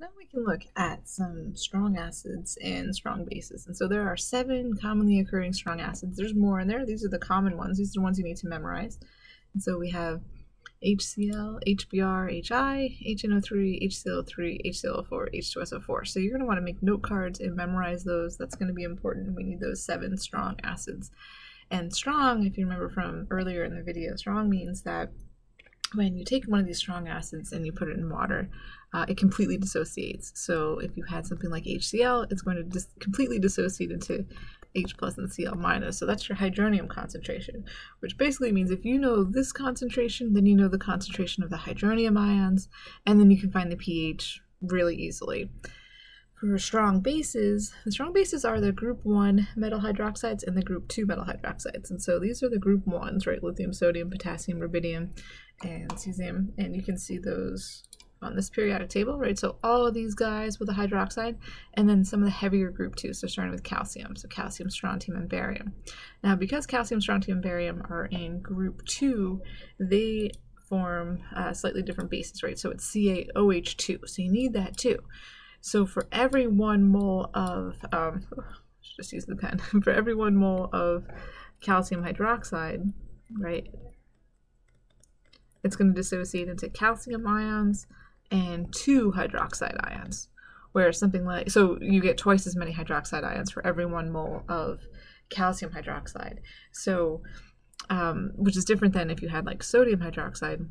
Now we can look at some strong acids and strong bases. And so there are 7 commonly occurring strong acids. There's more in there. These are the common ones. These are the ones you need to memorize. And so we have HCl, HBr, HI, HNO3, HCl3, HCl4, H2SO4. So you're going to want to make note cards and memorize those. That's going to be important. We need those 7 strong acids. And strong, if you remember from earlier in the video, strong means that when you take one of these strong acids and you put it in water, it completely dissociates. So if you had something like HCl, it's going to completely dissociate into H plus and Cl minus. So that's your hydronium concentration, which basically means if you know this concentration, then you know the concentration of the hydronium ions, and then you can find the pH really easily. For strong bases, the strong bases are the group 1 metal hydroxides and the group 2 metal hydroxides. And so these are the group 1s, right? Lithium, sodium, potassium, rubidium, and cesium. And you can see those on this periodic table, right? So all of these guys with a hydroxide, and then some of the heavier group 2s, so starting with calcium. So calcium, strontium, and barium. Now, because calcium, strontium, and barium are in group 2, they form slightly different bases, right? So it's CaOH2, so you need that too. So for every 1 mole of, just use the pen, for every 1 mole of calcium hydroxide, right, it's going to dissociate into calcium ions and 2 hydroxide ions. Whereas something like, so you get twice as many hydroxide ions for every 1 mole of calcium hydroxide. So, which is different than if you had like sodium hydroxide,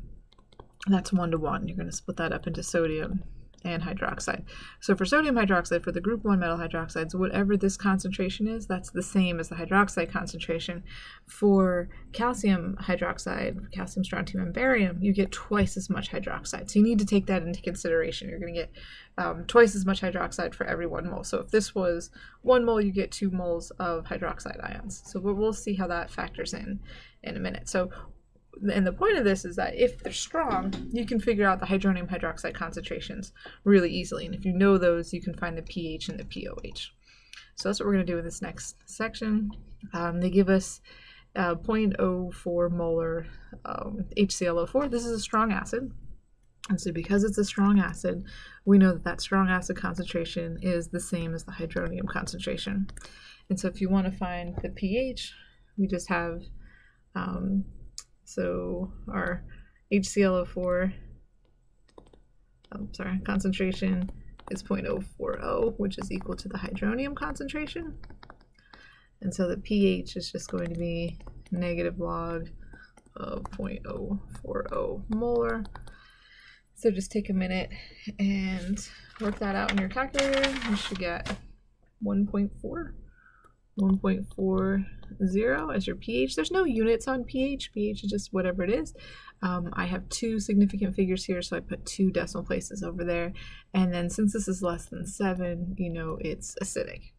that's 1 to 1. You're going to split that up into sodium and hydroxide. So for sodium hydroxide, for the group 1 metal hydroxides, whatever this concentration is, that's the same as the hydroxide concentration. For calcium hydroxide, calcium, strontium, and barium, you get twice as much hydroxide. So you need to take that into consideration. You're going to get twice as much hydroxide for every 1 mole. So if this was 1 mole, you get 2 moles of hydroxide ions. So we'll see how that factors in a minute. So, and the point of this is that if they're strong, you can figure out the hydronium hydroxide concentrations really easily. And if you know those, you can find the pH and the pOH. So that's what we're going to do in this next section. They give us 0.04 molar HClO4. This is a strong acid. And so because it's a strong acid, we know that that strong acid concentration is the same as the hydronium concentration. And so if you want to find the pH, we just have so our HClO4 concentration is 0.040, which is equal to the hydronium concentration. And so the pH is just going to be negative log of 0.040 molar. So just take a minute and work that out in your calculator. You should get 1.40 as your pH. There's no units on pH. pH is just whatever it is. I have 2 significant figures here, so I put 2 decimal places over there. And then since this is less than 7, you know it's acidic.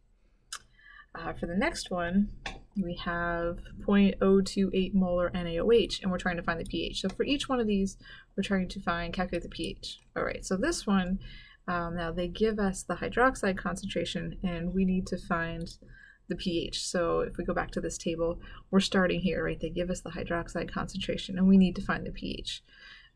For the next one, we have 0.028 molar NaOH, and we're trying to find the pH. So for each one of these, we're trying to calculate the pH. All right, so this one, now they give us the hydroxide concentration, and we need to find the pH. So if we go back to this table, we're starting here, right? They give us the hydroxide concentration, and we need to find the pH.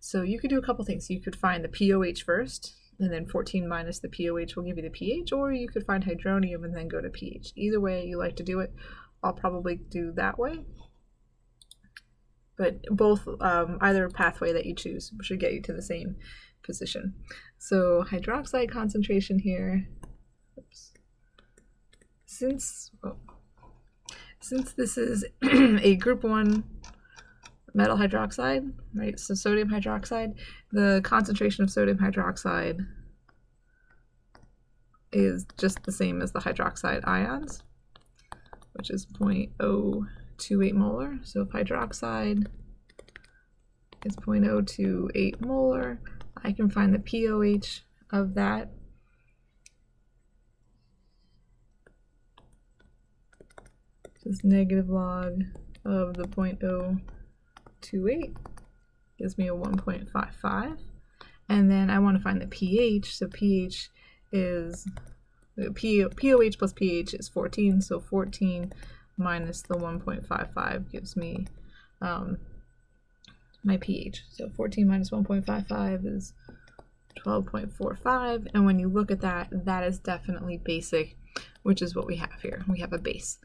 So you could do a couple things. You could find the pOH first, and then 14 minus the pOH will give you the pH, or you could find hydronium and then go to pH. Either way you like to do it, I'll probably do that way. But both, either pathway that you choose should get you to the same position. So hydroxide concentration here, oops. Since this is a group 1 metal hydroxide, right, so sodium hydroxide, the concentration of sodium hydroxide is just the same as the hydroxide ions, which is 0.028 molar. So if hydroxide is 0.028 molar, I can find the pOH of that. Is negative log of the 0.028 gives me a 1.55, and then I want to find the pH. So pH is pOH plus pH is 14, so 14 minus the 1.55 gives me my pH. So 14 minus 1.55 is 12.45, and when you look at that, that is definitely basic, which is what we have here. We have a base.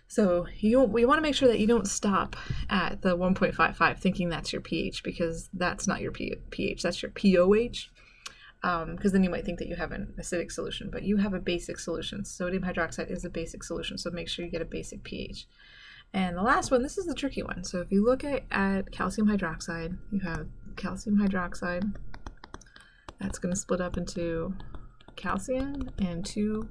So we want to make sure that you don't stop at the 1.55 thinking that's your pH, because that's not your pH, that's your POH. Because then you might think that you have an acidic solution, but you have a basic solution. Sodium hydroxide is a basic solution, so make sure you get a basic pH. And the last one, this is the tricky one. So if you look at calcium hydroxide, you have calcium hydroxide. That's going to split up into calcium and 2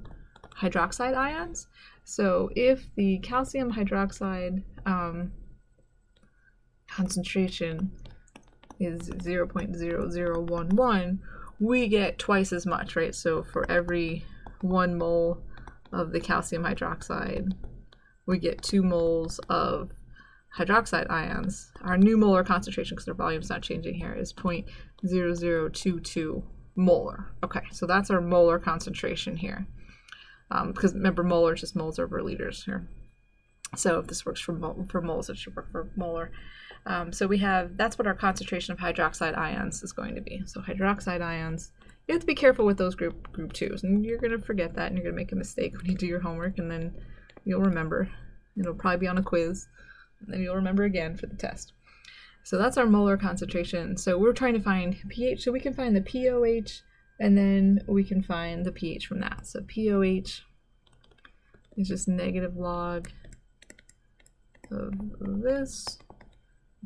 hydroxide ions. So if the calcium hydroxide concentration is 0.0011, we get twice as much, right? So for every 1 mole of the calcium hydroxide, we get 2 moles of hydroxide ions. Our new molar concentration, because their volume's not changing here, is 0.0022 molar. Okay, so that's our molar concentration here. Because remember, molar is just moles over liters here. So if this works for moles, it should work for molar. So we have, that's what our concentration of hydroxide ions is going to be. So hydroxide ions, you have to be careful with those group 2s, and you're going to forget that, and you're going to make a mistake when you do your homework, and then you'll remember. It'll probably be on a quiz, and then you'll remember again for the test. So that's our molar concentration. So we're trying to find pH, so we can find the POH, and then we can find the pH from that. So POH is just negative log of this.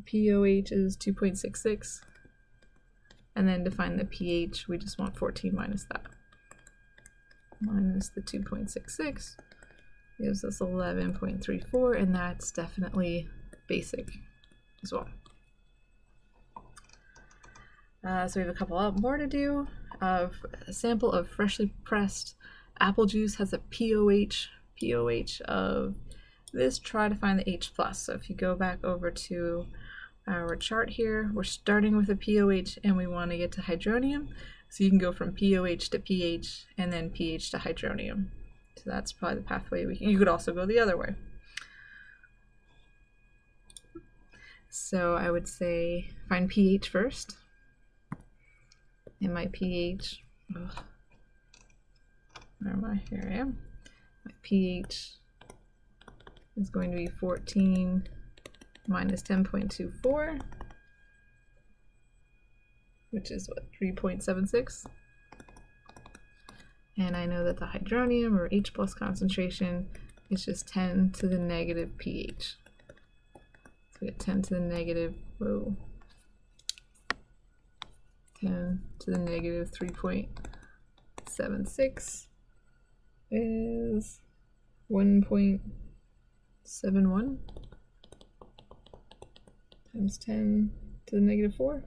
POH is 2.66. And then to find the pH, we just want 14 minus that. Minus the 2.66 gives us 11.34, and that's definitely basic as well. So we have a couple more to do. A sample of freshly pressed apple juice has a POH of this. Try to find the H+. So if you go back over to our chart here, we're starting with a POH and we want to get to hydronium. So you can go from POH to pH and then pH to hydronium. So that's probably the pathway you could also go the other way. So I would say find pH first. And my pH, where am I? Here I am. My pH is going to be 14 minus 10.24, which is what, 3.76. And I know that the hydronium or H+ concentration is just 10 to the negative pH. So we get 10 to the negative, 10 to the negative 3.76 is 1.71 times 10 to the negative 4.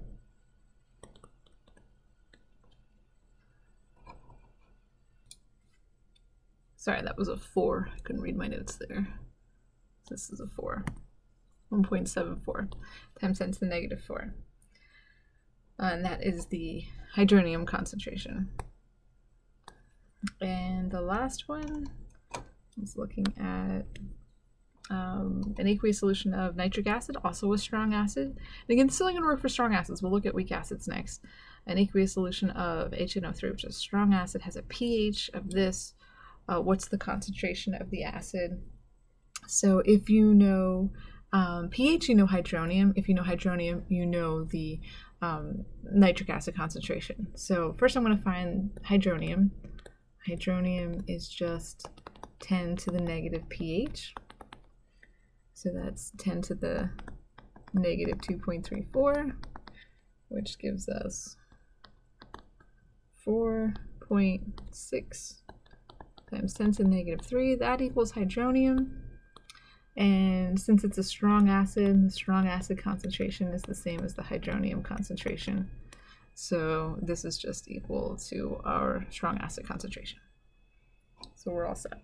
Sorry, that was a 4. I couldn't read my notes there. This is a 4. 1.74 times 10 to the negative 4. And that is the hydronium concentration. And the last one is looking at an aqueous solution of nitric acid, also a strong acid. And again, this is only going to work for strong acids. We'll look at weak acids next. An aqueous solution of HNO3, which is strong acid, has a pH of this. What's the concentration of the acid? So if you know pH, you know hydronium. If you know hydronium, you know the nitric acid concentration. So first I'm going to find hydronium. Hydronium is just 10 to the negative pH. So that's 10 to the negative 2.34, which gives us 4.6 times 10 to the negative 3. That equals hydronium. And since it's a strong acid, the strong acid concentration is the same as the hydronium concentration. So this is just equal to our strong acid concentration. So we're all set.